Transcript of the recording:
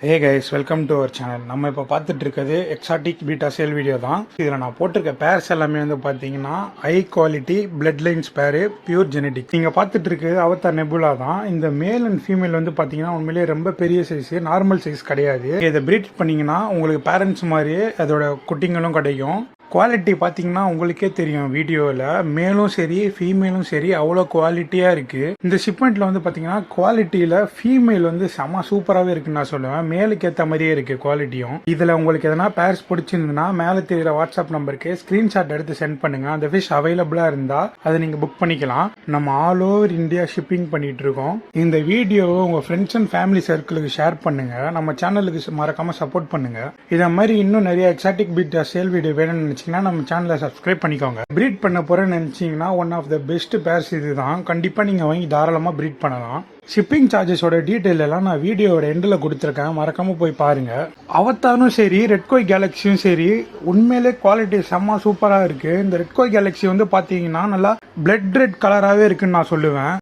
Hey guys, welcome to our channel. நம்ம இப்போ பார்த்துட்டு இருக்கிறது எக்ஸாட்டிக் பீட்டா சேல் வீடியோ தான். இதில் நான் போட்டிருக்க பேர்ஸ் எல்லாமே வந்து பார்த்தீங்கன்னா ஹை குவாலிட்டி பிளட் லைன்ஸ் பேரு, பியூர் ஜெனடிக். நீங்கள் பார்த்துட்டு இருக்கிறது அவதார் நெபுலா தான். இந்த மேல் அண்ட் ஃபீமேல் வந்து பார்த்தீங்கன்னா உண்மையிலேயே ரொம்ப பெரிய சைஸ், நார்மல் சைஸ் கிடையாது. இதை பிரீட் பண்ணிங்கன்னா உங்களுக்கு பேரண்ட்ஸ் மாதிரியே அதோட குட்டிங்களும் கிடைக்கும். குவாலிட்டி பார்த்தீங்கன்னா உங்களுக்கே தெரியும் வீடியோவில், மேலும் சரி ஃபீமேலும் சரி அவ்வளோ குவாலிட்டியாக இருக்குது. இந்த ஷிப்மெண்ட்டில் வந்து பார்த்தீங்கன்னா குவாலிட்டியில் ஃபீமேல் வந்து செம சூப்பராகவே இருக்குன்னு நான் சொல்லுவேன். மேலுக்கு ஏற்ற மாதிரியே இருக்குது குவாலிட்டியும். இதில் உங்களுக்கு எதனா பேர்ஸ் பிடிச்சிருந்துன்னா மேலே தெரிகிற வாட்ஸ்அப் நம்பருக்கு ஸ்க்ரீன்ஷாட் எடுத்து சென்ட் பண்ணுங்கள். அந்த ஃபிஷ் அவைலபிளாக இருந்தால் அதை நீங்கள் புக் பண்ணிக்கலாம். நம்ம ஆல் ஓவர் இந்தியா ஷிப்பிங் பண்ணிகிட்டு இருக்கோம். இந்த வீடியோவை உங்கள் ஃப்ரெண்ட்ஸ் அண்ட் ஃபேமிலி சர்க்கிளுக்கு ஷேர் பண்ணுங்கள். நம்ம சேனலுக்கு மறக்காமல் சப்போர்ட் பண்ணுங்கள். இதை மாதிரி இன்னும் நிறைய எக்ஸாட்டிக் பீட்டா சேல் வீடியோ வேணும்னு நம்ம சேனலை சப்ஸ்கிரைப் பண்ணிக்கோங்க. பிரீட் பண்ண போறேன்னு நினைச்சீங்கன்னா one of the best pairs இதுதான். கண்டிப்பா நீங்க வாங்கி தாராளமா பிரீட் பண்ணலாம். ஷிப்பிங் சார்ஜஸோட டீட்டெயில் எல்லாம் நான் வீடியோட எண்டில் கொடுத்துருக்கேன், மறக்காம போய் பாருங்க. அவதாரும் சரி ரெட் கோய் கேலக்சியும் சரி உண்மையிலே குவாலிட்டி செம்ம சூப்பராக இருக்கு. இந்த ரெட் கோய் கேலக்சி வந்து பார்த்தீங்கன்னா நல்லா பிளட் ரெட் கலராகவே இருக்குன்னு நான் சொல்லுவேன்.